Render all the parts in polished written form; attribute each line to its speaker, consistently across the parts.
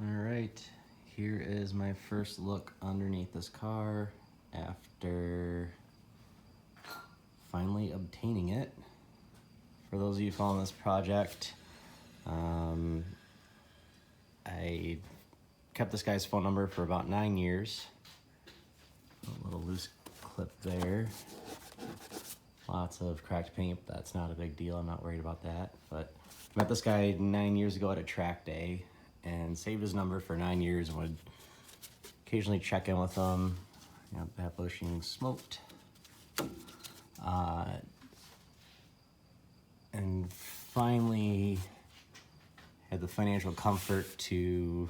Speaker 1: Alright, here is my first look underneath this car after finally obtaining it. For those of you following this project, I kept this guy's phone number for about 9 years. A little loose clip there. Lots of cracked paint, but that's not a big deal. I'm not worried about that. But I met this guy 9 years ago at a track day and saved his number for 9 years and would occasionally check in with him. You know, that bushing smoked. And finally had the financial comfort to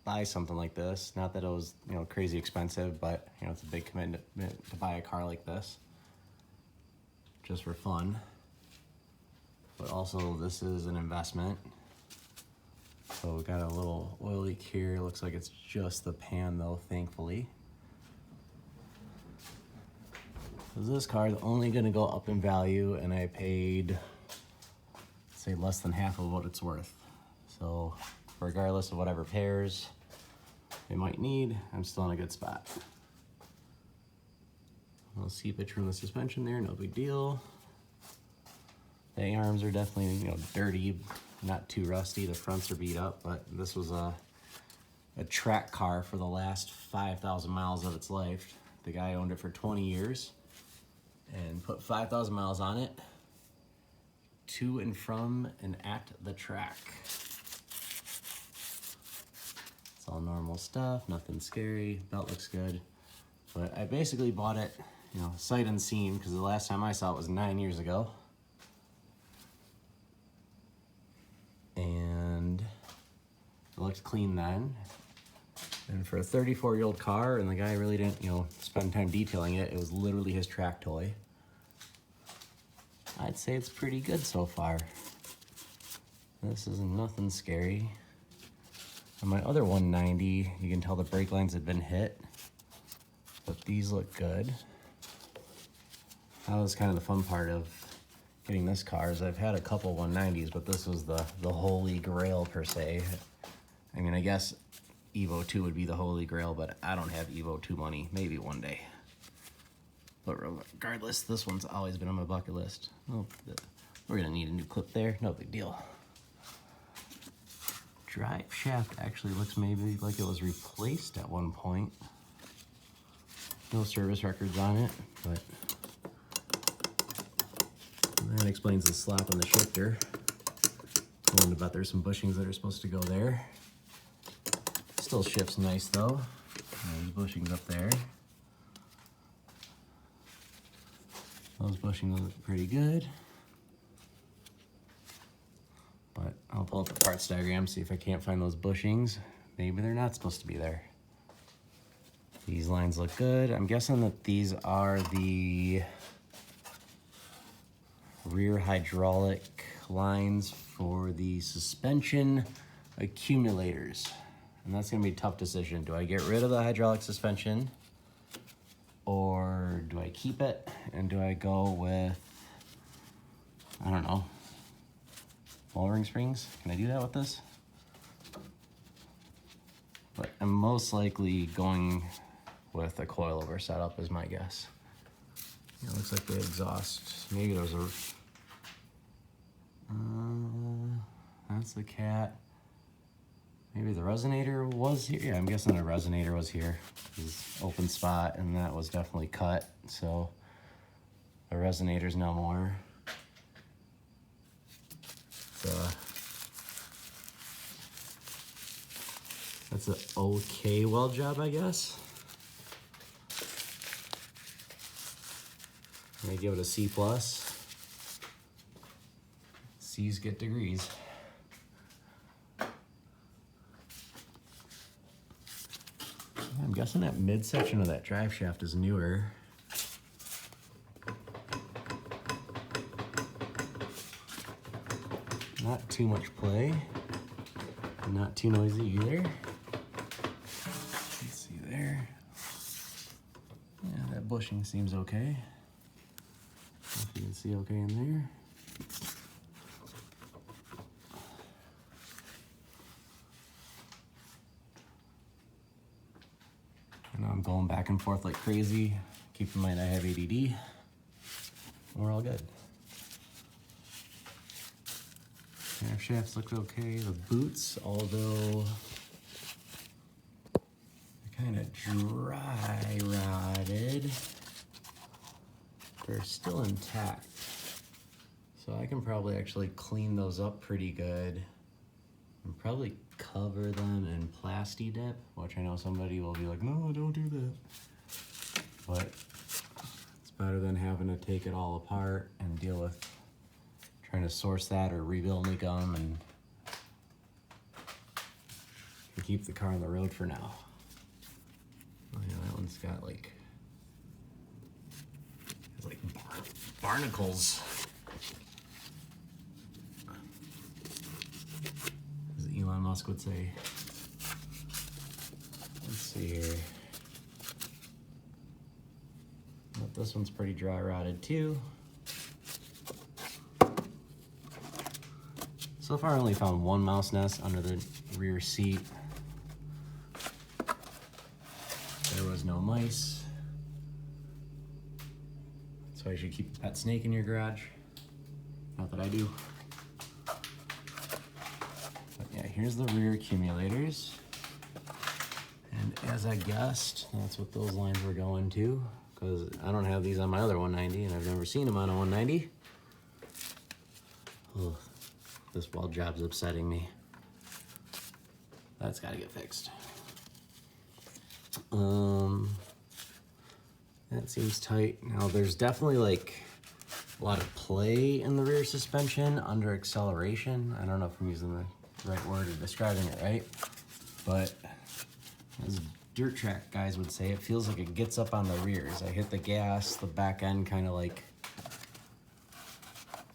Speaker 1: buy something like this. Not that it was, crazy expensive, but it's a big commitment to buy a car like this just for fun. But also this is an investment. So we got a little oil leak here. Looks like it's just the pan though, thankfully. This car is only gonna go up in value, and I paid, say, less than half of what it's worth. So regardless of whatever repairs they might need, I'm still in a good spot. A little seepage from the suspension there, no big deal. The A-arms are definitely, dirty, not too rusty. The fronts are beat up, but this was a track car for the last 5,000 miles of its life. The guy owned it for 20 years and put 5,000 miles on it to and from and at the track. It's all normal stuff, nothing scary. Belt looks good. But I basically bought it, sight unseen, because the last time I saw it was 9 years ago. And it looked clean then. And for a 34-year-old car, and the guy really didn't, spend time detailing it, it was literally his track toy. I'd say it's pretty good so far. This is nothing scary. On my other 190, you can tell the brake lines had been hit, but these look good. That was kind of the fun part of getting this car, is I've had a couple 190s, but this was the holy grail per se. I mean, I guess Evo 2 would be the holy grail, but I don't have Evo 2 money. Maybe one day. But regardless, this one's always been on my bucket list. Oh, we're gonna need a new clip there, no big deal. Drive shaft actually looks maybe like it was replaced at one point. No service records on it, but that explains the slap on the shifter. I'm willing to bet there's some bushings that are supposed to go there. Still shifts nice though. There's bushings up there. Those bushings look pretty good. But I'll pull up the parts diagram, see if I can't find those bushings. Maybe they're not supposed to be there. These lines look good. I'm guessing that these are the rear hydraulic lines for the suspension accumulators. And that's gonna be a tough decision. Do I get rid of the hydraulic suspension, or do I keep it? And do I go with, I don't know, ball ring springs? Can I do that with this? But I'm most likely going with a coilover setup is my guess. It looks like the exhaust, maybe there's a, that's the cat. Maybe the resonator was here. Yeah, I'm guessing the resonator was here. This open spot, and that was definitely cut. So the resonator's no more. That's an okay weld job, I guess. I'm gonna give it a C+. C's get degrees. I'm guessing that midsection of that drive shaft is newer. Not too much play, not too noisy either. Let's see there. Yeah, that bushing seems okay. If you can see okay in there. I'm going back and forth like crazy. Keep in mind I have ADD. We're all good. Camera shafts look okay. The boots, although they're kind of dry rotted, they're still intact. So I can probably actually clean those up pretty good and probably cover them in Plasti Dip, which I know somebody will be like, no, don't do that. But it's better than having to take it all apart and deal with trying to source that or rebuild them and keep the car on the road for now. Oh yeah, that one's got like, it's like barnacles. As Elon Musk would say. Let's see here. But this one's pretty dry rotted too. So far I only found one mouse nest under the rear seat. There was no mice. So you should keep a pet snake in your garage. Not that I do. But yeah, here's the rear accumulators. And as I guessed, that's what those lines were going to, because I don't have these on my other 190 and I've never seen them on a 190. Ugh. This weld job's upsetting me. That's gotta get fixed. That seems tight. Now there's definitely like a lot of play in the rear suspension under acceleration. I don't know if I'm using the right word or describing it right, but as dirt track guys would say, it feels like it gets up on the rears. I hit the gas, the back end kind of like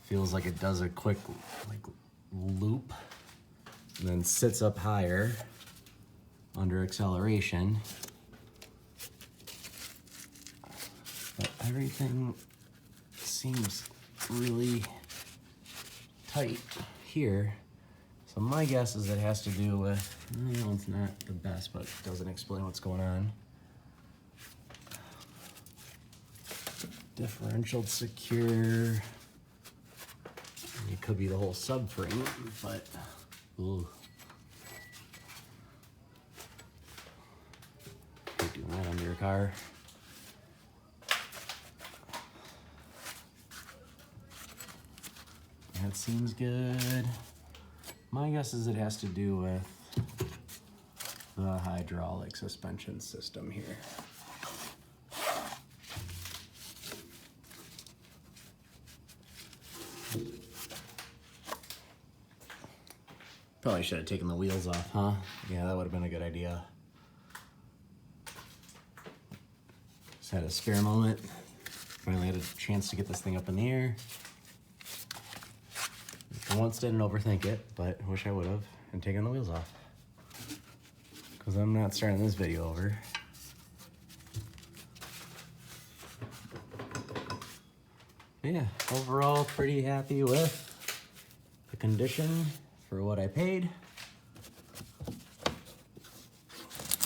Speaker 1: feels like it does a quick like loop and then sits up higher under acceleration. But everything seems really tight here. So my guess is it has to do with, that one's not the best, but it doesn't explain what's going on. Differential secure. It could be the whole subframe, but ooh. Hate doing that under your car. That seems good. My guess is it has to do with the hydraulic suspension system here. Probably should have taken the wheels off, huh? Yeah, that would have been a good idea. Just had a spare moment. Finally had a chance to get this thing up in the air. For once didn't overthink it, but I wish I would have and taken the wheels off. Because I'm not starting this video over. But yeah, overall pretty happy with the condition for what I paid.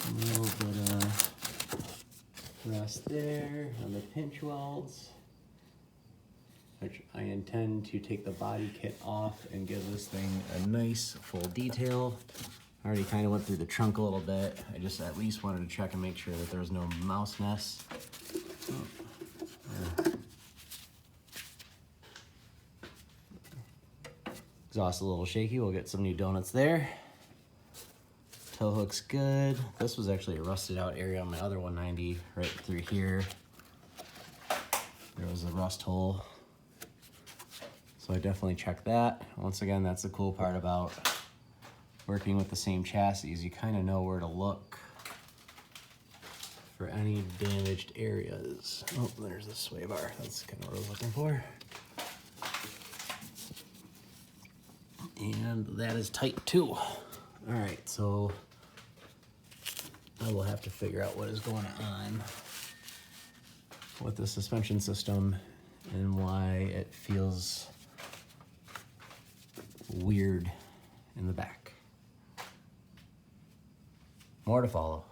Speaker 1: A little bit of rust there on the pinch welds, which I intend to take the body kit off and give this thing a nice full detail. I already kind of went through the trunk a little bit. I just at least wanted to check and make sure that there was no mouse nests. Exhaust a little shaky, we'll get some new donuts there. Tow hook's good. This was actually a rusted out area on my other 190, right through here. There was a rust hole. So I definitely checked that. Once again, that's the cool part about working with the same chassis, is you kind of know where to look for any damaged areas. Oh, there's the sway bar. That's kind of what I was looking for. And that is tight too. All right, so I will have to figure out what is going on with the suspension system and why it feels weird in the back. More to follow.